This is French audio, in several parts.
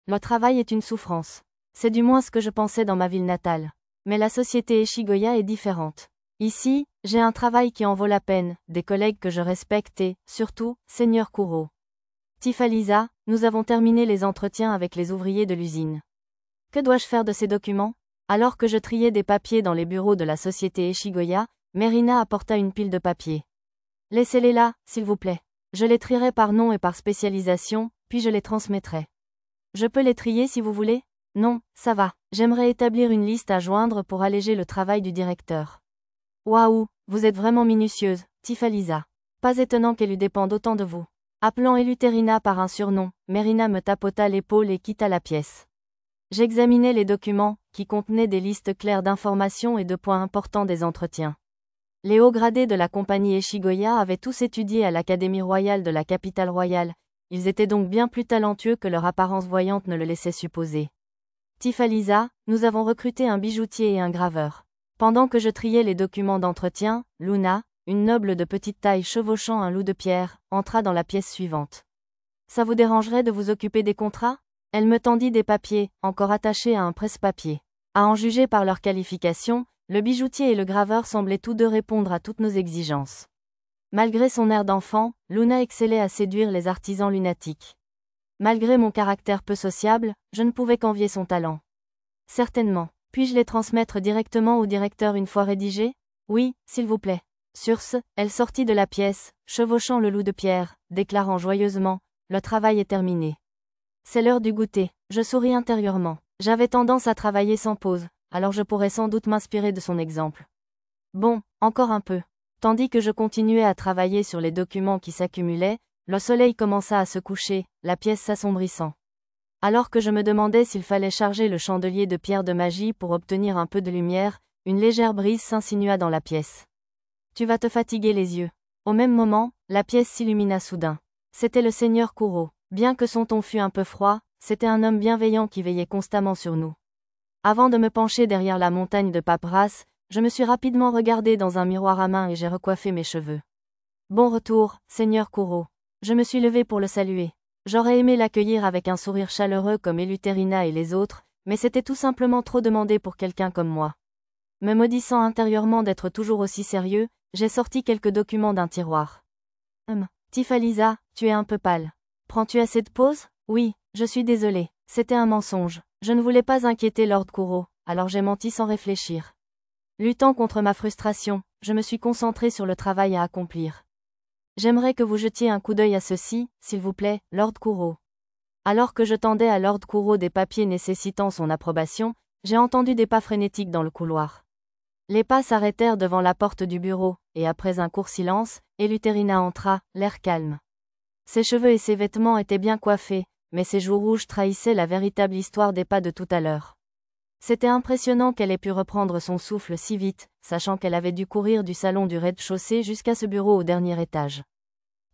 Le travail est une souffrance. C'est du moins ce que je pensais dans ma ville natale. Mais la société Eshigoya est différente. Ici, j'ai un travail qui en vaut la peine, des collègues que je respecte et, surtout, Seigneur Kuro. Tifalisa, nous avons terminé les entretiens avec les ouvriers de l'usine. Que dois-je faire de ces documents? Alors que je triais des papiers dans les bureaux de la société Eshigoya, Merina apporta une pile de papiers. Laissez-les là, s'il vous plaît. Je les trierai par nom et par spécialisation, puis je les transmettrai. Je peux les trier si vous voulez? Non, ça va. J'aimerais établir une liste à joindre pour alléger le travail du directeur. Waouh, vous êtes vraiment minutieuse, Tifalisa. Pas étonnant qu'elle eût dépende autant de vous. Appelant Eleuthérina par un surnom, Merina me tapota l'épaule et quitta la pièce. J'examinais les documents, qui contenaient des listes claires d'informations et de points importants des entretiens. Les hauts gradés de la compagnie Eshigoya avaient tous étudié à l'Académie royale de la capitale royale, ils étaient donc bien plus talentueux que leur apparence voyante ne le laissait supposer. Tifalisa, nous avons recruté un bijoutier et un graveur. Pendant que je triais les documents d'entretien, Luna, une noble de petite taille chevauchant un loup de pierre, entra dans la pièce suivante. Ça vous dérangerait de vous occuper des contrats? Elle me tendit des papiers, encore attachés à un presse-papier. À en juger par leur qualification, le bijoutier et le graveur semblaient tous deux répondre à toutes nos exigences. Malgré son air d'enfant, Luna excellait à séduire les artisans lunatiques. Malgré mon caractère peu sociable, je ne pouvais qu'envier son talent. Certainement. Puis-je les transmettre directement au directeur une fois rédigés? Oui, s'il vous plaît. Sur ce, elle sortit de la pièce, chevauchant le loup de pierre, déclarant joyeusement, le travail est terminé. C'est l'heure du goûter. Je souris intérieurement. J'avais tendance à travailler sans pause, alors je pourrais sans doute m'inspirer de son exemple. Bon, encore un peu. Tandis que je continuais à travailler sur les documents qui s'accumulaient, le soleil commença à se coucher, la pièce s'assombrissant. Alors que je me demandais s'il fallait charger le chandelier de pierre de magie pour obtenir un peu de lumière, une légère brise s'insinua dans la pièce. Tu vas te fatiguer les yeux. Au même moment, la pièce s'illumina soudain. C'était le seigneur Kuro. Bien que son ton fût un peu froid, c'était un homme bienveillant qui veillait constamment sur nous. Avant de me pencher derrière la montagne de paperasse, je me suis rapidement regardé dans un miroir à main et j'ai recoiffé mes cheveux. Bon retour, seigneur Kuro. Je me suis levé pour le saluer. J'aurais aimé l'accueillir avec un sourire chaleureux comme Eleuthérina et les autres, mais c'était tout simplement trop demandé pour quelqu'un comme moi. Me maudissant intérieurement d'être toujours aussi sérieux, j'ai sorti quelques documents d'un tiroir. Tifalisa, tu es un peu pâle. Prends-tu assez de pause? Oui, je suis désolée. C'était un mensonge. Je ne voulais pas inquiéter Lord Kuro, alors j'ai menti sans réfléchir. Luttant contre ma frustration, je me suis concentrée sur le travail à accomplir. J'aimerais que vous jetiez un coup d'œil à ceci, s'il vous plaît, Lord Kuro. Alors que je tendais à Lord Kuro des papiers nécessitant son approbation, j'ai entendu des pas frénétiques dans le couloir. Les pas s'arrêtèrent devant la porte du bureau, et après un court silence, Eleuthérina entra, l'air calme. Ses cheveux et ses vêtements étaient bien coiffés, mais ses joues rouges trahissaient la véritable histoire des pas de tout à l'heure. C'était impressionnant qu'elle ait pu reprendre son souffle si vite, sachant qu'elle avait dû courir du salon du rez-de-chaussée jusqu'à ce bureau au dernier étage.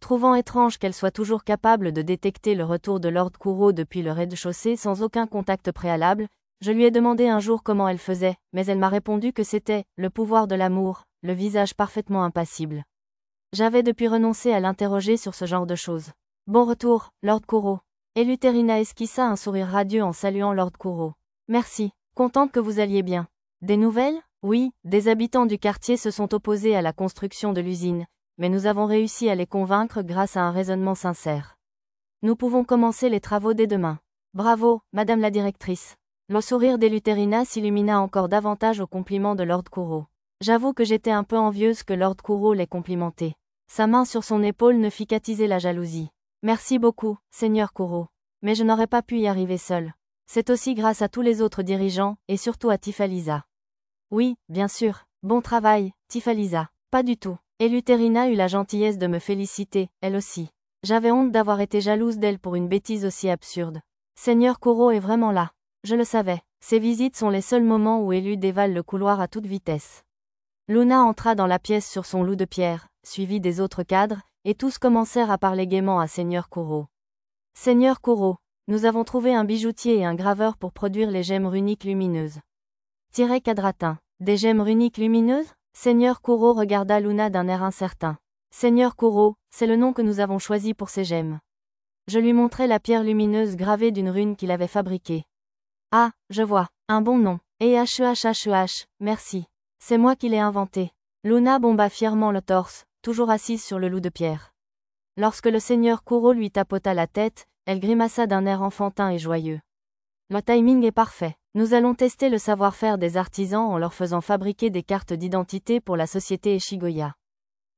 Trouvant étrange qu'elle soit toujours capable de détecter le retour de Lord Kuro depuis le rez-de-chaussée sans aucun contact préalable, je lui ai demandé un jour comment elle faisait, mais elle m'a répondu que c'était le pouvoir de l'amour, le visage parfaitement impassible. J'avais depuis renoncé à l'interroger sur ce genre de choses. Bon retour, Lord Kuro. Eleuthérina esquissa un sourire radieux en saluant Lord Kuro. Merci. Contente que vous alliez bien. Des nouvelles? Oui, des habitants du quartier se sont opposés à la construction de l'usine, mais nous avons réussi à les convaincre grâce à un raisonnement sincère. Nous pouvons commencer les travaux dès demain. Bravo, Madame la directrice. Le sourire d'Eleuthérina s'illumina encore davantage au compliment de Lord Kuro. J'avoue que j'étais un peu envieuse que Lord Kuro l'ait complimenté. Sa main sur son épaule ne fit qu'attiser la jalousie. Merci beaucoup, Seigneur Kuro. Mais je n'aurais pas pu y arriver seule. C'est aussi grâce à tous les autres dirigeants, et surtout à Tifalisa. Oui, bien sûr. Bon travail, Tifalisa. Pas du tout. Eleuthérina eut la gentillesse de me féliciter, elle aussi. J'avais honte d'avoir été jalouse d'elle pour une bêtise aussi absurde. Seigneur Kuro est vraiment là. Je le savais. Ces visites sont les seuls moments où Elu dévale le couloir à toute vitesse. Luna entra dans la pièce sur son loup de pierre, suivi des autres cadres, et tous commencèrent à parler gaiement à Seigneur Kuro. Seigneur Kuro, nous avons trouvé un bijoutier et un graveur pour produire les gemmes runiques lumineuses. Quadratin. Des gemmes runiques lumineuses? Seigneur Kuro regarda Luna d'un air incertain. Seigneur Kuro, c'est le nom que nous avons choisi pour ces gemmes. Je lui montrai la pierre lumineuse gravée d'une rune qu'il avait fabriquée. Ah, je vois, un bon nom. Et merci. C'est moi qui l'ai inventé. Luna bomba fièrement le torse, toujours assise sur le loup de pierre. Lorsque le seigneur Kuro lui tapota la tête, elle grimaça d'un air enfantin et joyeux. Le timing est parfait. Nous allons tester le savoir-faire des artisans en leur faisant fabriquer des cartes d'identité pour la société Eshigoya.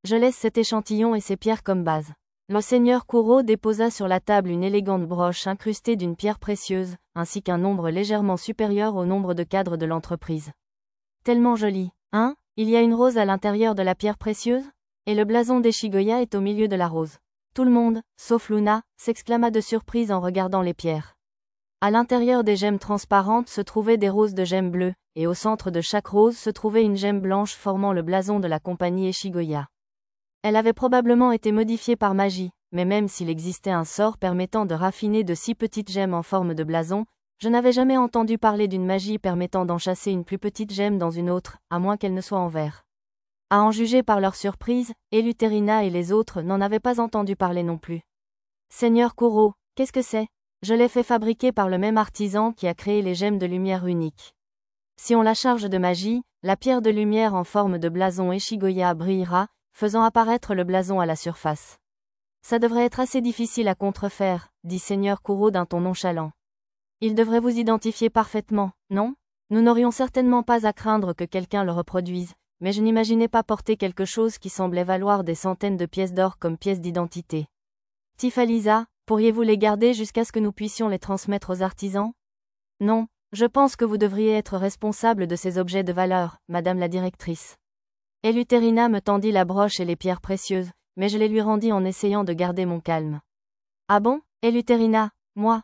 Je laisse cet échantillon et ces pierres comme base. Le seigneur Kuro déposa sur la table une élégante broche incrustée d'une pierre précieuse, ainsi qu'un nombre légèrement supérieur au nombre de cadres de l'entreprise. Tellement joli, hein? Il y a une rose à l'intérieur de la pierre précieuse? Et le blason d'Eshigoya est au milieu de la rose. Tout le monde, sauf Luna, s'exclama de surprise en regardant les pierres. À l'intérieur des gemmes transparentes se trouvaient des roses de gemmes bleues, et au centre de chaque rose se trouvait une gemme blanche formant le blason de la compagnie Eshigoya. Elle avait probablement été modifiée par magie, mais même s'il existait un sort permettant de raffiner de si petites gemmes en forme de blason, je n'avais jamais entendu parler d'une magie permettant d'enchasser une plus petite gemme dans une autre, à moins qu'elle ne soit en verre. À en juger par leur surprise, Eleuthérina et les autres n'en avaient pas entendu parler non plus. Seigneur Kuro, qu'est-ce que c'est? Je l'ai fait fabriquer par le même artisan qui a créé les gemmes de lumière uniques. Si on la charge de magie, la pierre de lumière en forme de blason Eshigoya brillera, faisant apparaître le blason à la surface. Ça devrait être assez difficile à contrefaire, dit Seigneur Kuro d'un ton nonchalant. Il devrait vous identifier parfaitement, non? Nous n'aurions certainement pas à craindre que quelqu'un le reproduise, mais je n'imaginais pas porter quelque chose qui semblait valoir des centaines de pièces d'or comme pièce d'identité. Tifalisa, pourriez-vous les garder jusqu'à ce que nous puissions les transmettre aux artisans? Non, je pense que vous devriez être responsable de ces objets de valeur, madame la directrice. Eleuthérina me tendit la broche et les pierres précieuses, mais je les lui rendis en essayant de garder mon calme. Ah bon, Eleuthérina? Moi,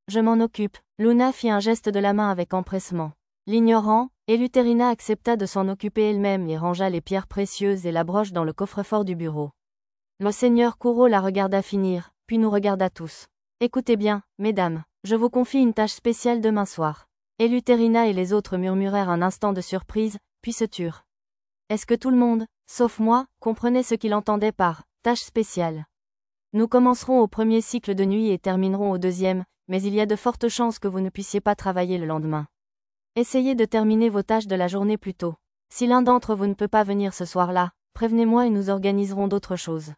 je m'en occupe. Luna fit un geste de la main avec empressement. L'ignorant, Eleuthérina accepta de s'en occuper elle-même et rangea les pierres précieuses et la broche dans le coffre-fort du bureau. Le seigneur Kuro la regarda finir, puis nous regarda tous. Écoutez bien, mesdames, je vous confie une tâche spéciale demain soir. Eleuthérina et les autres murmurèrent un instant de surprise, puis se turent. Est-ce que tout le monde, sauf moi, comprenait ce qu'il entendait par « tâche spéciale » ? Nous commencerons au premier cycle de nuit et terminerons au deuxième, mais il y a de fortes chances que vous ne puissiez pas travailler le lendemain. Essayez de terminer vos tâches de la journée plus tôt. Si l'un d'entre vous ne peut pas venir ce soir-là, prévenez-moi et nous organiserons d'autres choses.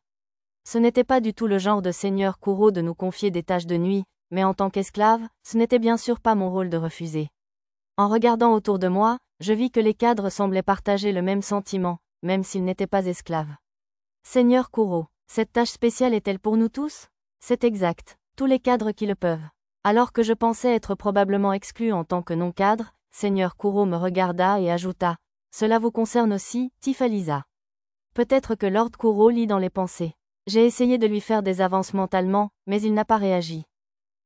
Ce n'était pas du tout le genre de seigneur Kuro de nous confier des tâches de nuit, mais en tant qu'esclave, ce n'était bien sûr pas mon rôle de refuser. En regardant autour de moi, je vis que les cadres semblaient partager le même sentiment, même s'ils n'étaient pas esclaves. Seigneur Kuro, cette tâche spéciale est-elle pour nous tous? C'est exact, tous les cadres qui le peuvent. Alors que je pensais être probablement exclu en tant que non-cadre, Seigneur Kuro me regarda et ajouta « Cela vous concerne aussi, Tifalisa. » Peut-être que Lord Kuro lit dans les pensées. J'ai essayé de lui faire des avances mentalement, mais il n'a pas réagi.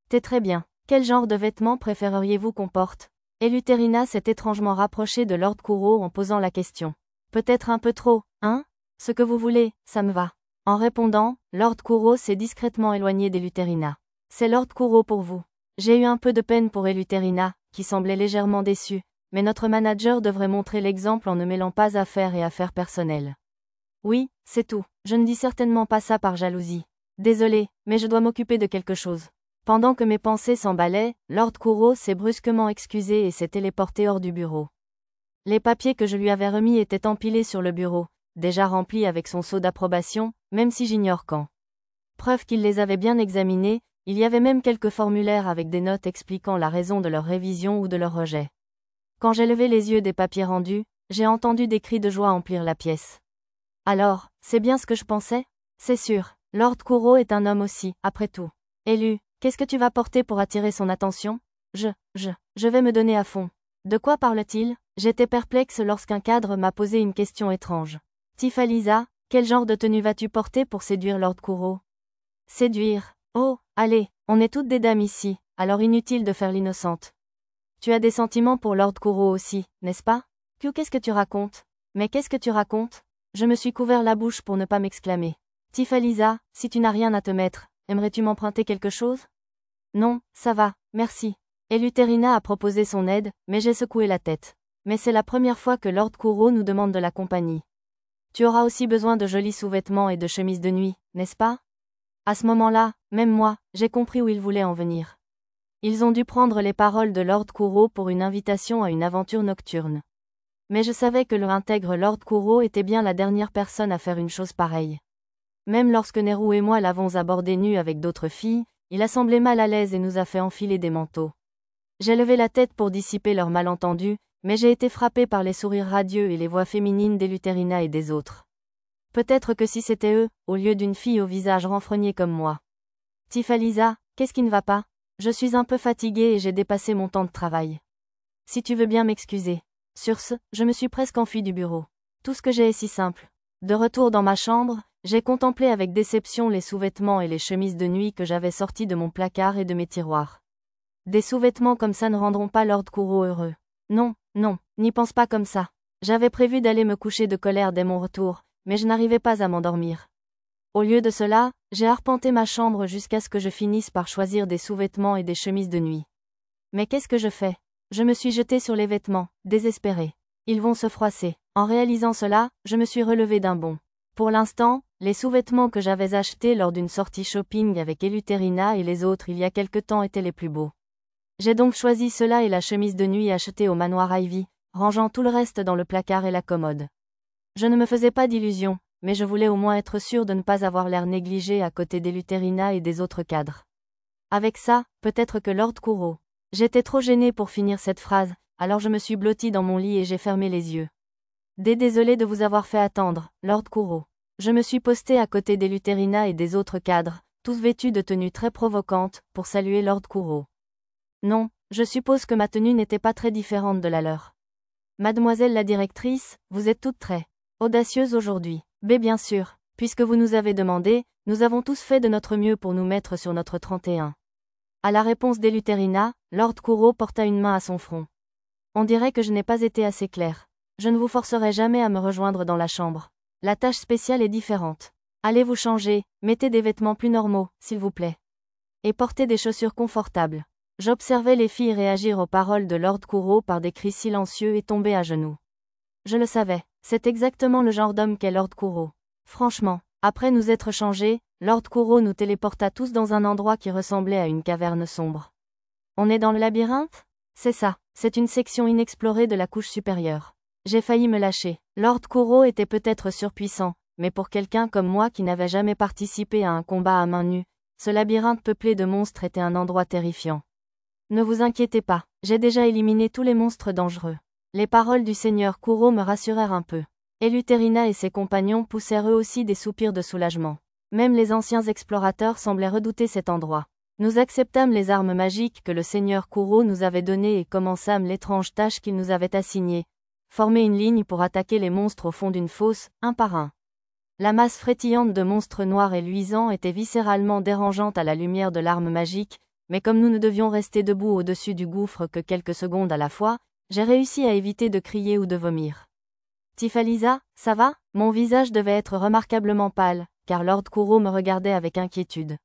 T'es très bien. Quel genre de vêtements préféreriez-vous qu'on porte? Eleuthérina s'est étrangement rapprochée de Lord Kuro en posant la question. Peut-être un peu trop, hein? Ce que vous voulez, ça me va. En répondant, Lord Kuro s'est discrètement éloigné d'Eleuthérina. C'est Lord Kuro pour vous. J'ai eu un peu de peine pour Eleuthérina, qui semblait légèrement déçue, mais notre manager devrait montrer l'exemple en ne mêlant pas affaires et affaires personnelles. Oui, c'est tout. Je ne dis certainement pas ça par jalousie. Désolé, mais je dois m'occuper de quelque chose. Pendant que mes pensées s'emballaient, Lord Kuro s'est brusquement excusé et s'est téléporté hors du bureau. Les papiers que je lui avais remis étaient empilés sur le bureau, déjà remplis avec son sceau d'approbation, même si j'ignore quand. Preuve qu'il les avait bien examinés, il y avait même quelques formulaires avec des notes expliquant la raison de leur révision ou de leur rejet. Quand j'ai levé les yeux des papiers rendus, j'ai entendu des cris de joie emplir la pièce. Alors, c'est bien ce que je pensais? C'est sûr, Lord Kuro est un homme aussi, après tout. Élu, qu'est-ce que tu vas porter pour attirer son attention? Je vais me donner à fond. De quoi parle-t-il? J'étais perplexe lorsqu'un cadre m'a posé une question étrange. Tifalisa, quel genre de tenue vas-tu porter pour séduire Lord Kuro? Séduire? Oh, allez, on est toutes des dames ici, alors inutile de faire l'innocente. Tu as des sentiments pour Lord Kuro aussi, n'est-ce pas? Qu'est-ce que tu racontes? Mais qu'est-ce que tu racontes? Je me suis couvert la bouche pour ne pas m'exclamer. Tifalisa, si tu n'as rien à te mettre, aimerais-tu m'emprunter quelque chose? Non, ça va, merci. Eleuthérina a proposé son aide, mais j'ai secoué la tête. Mais c'est la première fois que Lord Kuro nous demande de la compagnie. Tu auras aussi besoin de jolis sous-vêtements et de chemises de nuit, n'est-ce pas? À ce moment-là, même moi, j'ai compris où ils voulaient en venir. Ils ont dû prendre les paroles de Lord Kuro pour une invitation à une aventure nocturne. Mais je savais que l'intègre Lord Kuro était bien la dernière personne à faire une chose pareille. Même lorsque Nehru et moi l'avons abordé nu avec d'autres filles, il a semblé mal à l'aise et nous a fait enfiler des manteaux. J'ai levé la tête pour dissiper leur malentendu, mais j'ai été frappé par les sourires radieux et les voix féminines d'Eleuthérina et des autres. Peut-être que si c'était eux, au lieu d'une fille au visage renfrogné comme moi. Tifalisa, qu'est-ce qui ne va pas? Je suis un peu fatiguée et j'ai dépassé mon temps de travail. Si tu veux bien m'excuser. Sur ce, je me suis presque enfuie du bureau. Tout ce que j'ai est si simple. De retour dans ma chambre, j'ai contemplé avec déception les sous-vêtements et les chemises de nuit que j'avais sortis de mon placard et de mes tiroirs. Des sous-vêtements comme ça ne rendront pas Lord Kuro heureux. Non, non, n'y pense pas comme ça. J'avais prévu d'aller me coucher de colère dès mon retour, mais je n'arrivais pas à m'endormir. Au lieu de cela, j'ai arpenté ma chambre jusqu'à ce que je finisse par choisir des sous-vêtements et des chemises de nuit. Mais qu'est-ce que je fais? Je me suis jetée sur les vêtements, désespérée. Ils vont se froisser. En réalisant cela, je me suis relevée d'un bond. Pour l'instant, les sous-vêtements que j'avais achetés lors d'une sortie shopping avec Eleuthérina et les autres il y a quelque temps étaient les plus beaux. J'ai donc choisi cela et la chemise de nuit achetée au manoir Ivy, rangeant tout le reste dans le placard et la commode. Je ne me faisais pas d'illusions, mais je voulais au moins être sûre de ne pas avoir l'air négligé à côté d'Eleuthérina et des autres cadres. Avec ça, peut-être que Lord Kuro. J'étais trop gênée pour finir cette phrase, alors je me suis blottie dans mon lit et j'ai fermé les yeux. Désolée de vous avoir fait attendre, Lord Kuro. Je me suis postée à côté d'Eleuthérina et des autres cadres, tous vêtus de tenues très provocantes, pour saluer Lord Kuro. Non, je suppose que ma tenue n'était pas très différente de la leur. Mademoiselle la directrice, vous êtes toutes très audacieuses aujourd'hui. Bien sûr, puisque vous nous avez demandé, nous avons tous fait de notre mieux pour nous mettre sur notre 31. À la réponse d'Eleuthérina, Lord Kuro porta une main à son front. On dirait que je n'ai pas été assez claire. Je ne vous forcerai jamais à me rejoindre dans la chambre. La tâche spéciale est différente. Allez vous changer, mettez des vêtements plus normaux, s'il vous plaît. Et portez des chaussures confortables. J'observais les filles réagir aux paroles de Lord Kuro par des cris silencieux et tomber à genoux. Je le savais, c'est exactement le genre d'homme qu'est Lord Kuro. Franchement, après nous être changés, Lord Kuro nous téléporta tous dans un endroit qui ressemblait à une caverne sombre. On est dans le labyrinthe? C'est ça, c'est une section inexplorée de la couche supérieure. J'ai failli me lâcher. Lord Kuro était peut-être surpuissant, mais pour quelqu'un comme moi qui n'avait jamais participé à un combat à main nue, ce labyrinthe peuplé de monstres était un endroit terrifiant. Ne vous inquiétez pas, j'ai déjà éliminé tous les monstres dangereux. Les paroles du seigneur Kuro me rassurèrent un peu. Eleuthérina et ses compagnons poussèrent eux aussi des soupirs de soulagement. Même les anciens explorateurs semblaient redouter cet endroit. Nous acceptâmes les armes magiques que le seigneur Kuro nous avait données et commençâmes l'étrange tâche qu'il nous avait assignée. Former une ligne pour attaquer les monstres au fond d'une fosse, un par un. La masse frétillante de monstres noirs et luisants était viscéralement dérangeante à la lumière de l'arme magique, mais comme nous ne devions rester debout au-dessus du gouffre que quelques secondes à la fois, j'ai réussi à éviter de crier ou de vomir. Tifalisa, ça va? Mon visage devait être remarquablement pâle, car Lord Kuro me regardait avec inquiétude.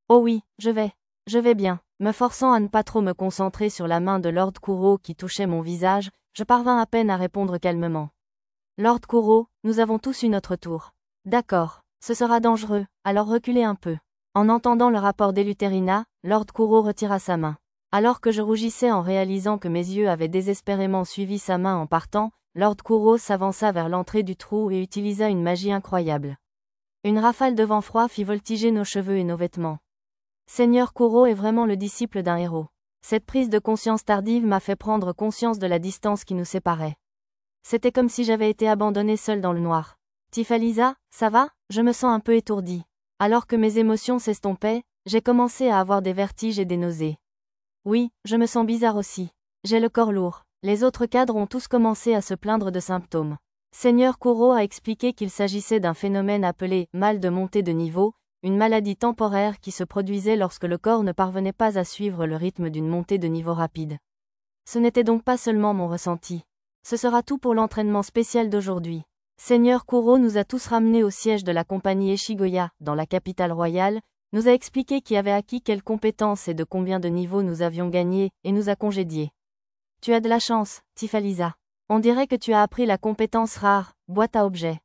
Oh oui, je vais bien. Me forçant à ne pas trop me concentrer sur la main de Lord Kuro qui touchait mon visage, je parvins à peine à répondre calmement. Lord Kuro, nous avons tous eu notre tour. D'accord, ce sera dangereux, alors reculez un peu. En entendant le rapport d'Eleuthérina, Lord Kuro retira sa main. Alors que je rougissais en réalisant que mes yeux avaient désespérément suivi sa main en partant, Lord Kuro s'avança vers l'entrée du trou et utilisa une magie incroyable. Une rafale de vent froid fit voltiger nos cheveux et nos vêtements. Seigneur Kuro est vraiment le disciple d'un héros. Cette prise de conscience tardive m'a fait prendre conscience de la distance qui nous séparait. C'était comme si j'avais été abandonnée seule dans le noir. Tifalisa, ça va? Je me sens un peu étourdie. Alors que mes émotions s'estompaient, j'ai commencé à avoir des vertiges et des nausées. Oui, je me sens bizarre aussi. J'ai le corps lourd. Les autres cadres ont tous commencé à se plaindre de symptômes. Seigneur Kuro a expliqué qu'il s'agissait d'un phénomène appelé mal de montée de niveau, une maladie temporaire qui se produisait lorsque le corps ne parvenait pas à suivre le rythme d'une montée de niveau rapide. Ce n'était donc pas seulement mon ressenti. Ce sera tout pour l'entraînement spécial d'aujourd'hui. Seigneur Kuro nous a tous ramenés au siège de la compagnie Eshigoya, dans la capitale royale, nous a expliqué qui avait acquis quelles compétences et de combien de niveaux nous avions gagné, et nous a congédiés. Tu as de la chance, Tifalisa. On dirait que tu as appris la compétence rare, boîte à objets.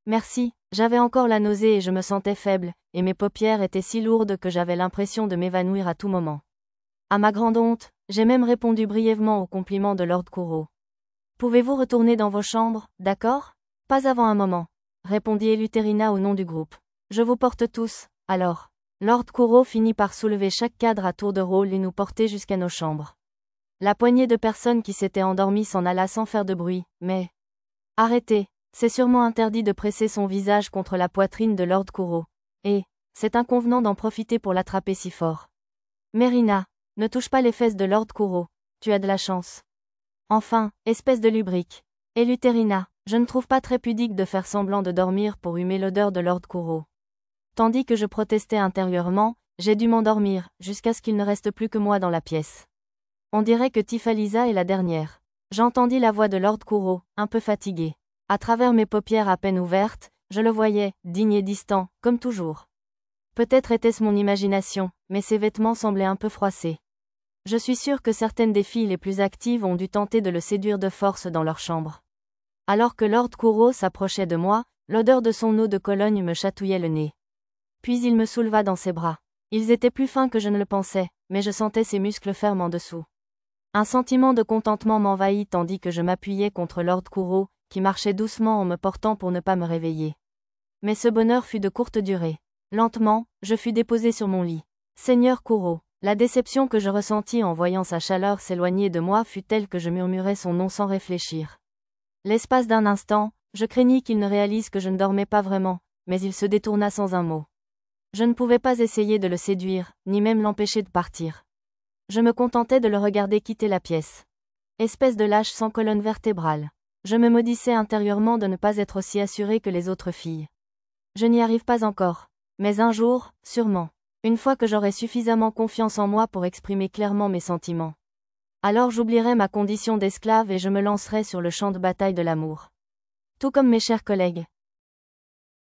Merci, J'avais encore la nausée et je me sentais faible, et mes paupières étaient si lourdes que j'avais l'impression de m'évanouir à tout moment. À ma grande honte, j'ai même répondu brièvement au compliment de Lord Kuro. Pouvez-vous retourner dans vos chambres, d'accord? Pas avant un moment, répondit Eleuthérina au nom du groupe. Je vous porte tous, alors. Lord Kuro finit par soulever chaque cadre à tour de rôle et nous porter jusqu'à nos chambres. La poignée de personnes qui s'étaient endormies s'en alla sans faire de bruit, mais... Arrêtez, c'est sûrement interdit de presser son visage contre la poitrine de Lord Kuro. Et, c'est inconvenant d'en profiter pour l'attraper si fort. Mérina, ne touche pas les fesses de Lord Kuro, tu as de la chance. Enfin, espèce de lubrique. Eleuthérina, je ne trouve pas très pudique de faire semblant de dormir pour humer l'odeur de Lord Kuro. Tandis que je protestais intérieurement, j'ai dû m'endormir, jusqu'à ce qu'il ne reste plus que moi dans la pièce. On dirait que Tifalisa est la dernière. J'entendis la voix de Lord Kuro, un peu fatigué. À travers mes paupières à peine ouvertes, je le voyais, digne et distant, comme toujours. Peut-être était-ce mon imagination, mais ses vêtements semblaient un peu froissés. Je suis sûre que certaines des filles les plus actives ont dû tenter de le séduire de force dans leur chambre. Alors que Lord Kuro s'approchait de moi, l'odeur de son eau de Cologne me chatouillait le nez. Puis il me souleva dans ses bras. Ils étaient plus fins que je ne le pensais, mais je sentais ses muscles fermes en dessous. Un sentiment de contentement m'envahit tandis que je m'appuyais contre Lord Kuro, qui marchait doucement en me portant pour ne pas me réveiller. Mais ce bonheur fut de courte durée. Lentement, je fus déposé sur mon lit. Seigneur Kuro, la déception que je ressentis en voyant sa chaleur s'éloigner de moi fut telle que je murmurais son nom sans réfléchir. L'espace d'un instant, je craignis qu'il ne réalise que je ne dormais pas vraiment, mais il se détourna sans un mot. Je ne pouvais pas essayer de le séduire, ni même l'empêcher de partir. Je me contentais de le regarder quitter la pièce. Espèce de lâche sans colonne vertébrale. Je me maudissais intérieurement de ne pas être aussi assurée que les autres filles. Je n'y arrive pas encore. Mais un jour, sûrement. Une fois que j'aurai suffisamment confiance en moi pour exprimer clairement mes sentiments. Alors j'oublierai ma condition d'esclave et je me lancerai sur le champ de bataille de l'amour. Tout comme mes chers collègues,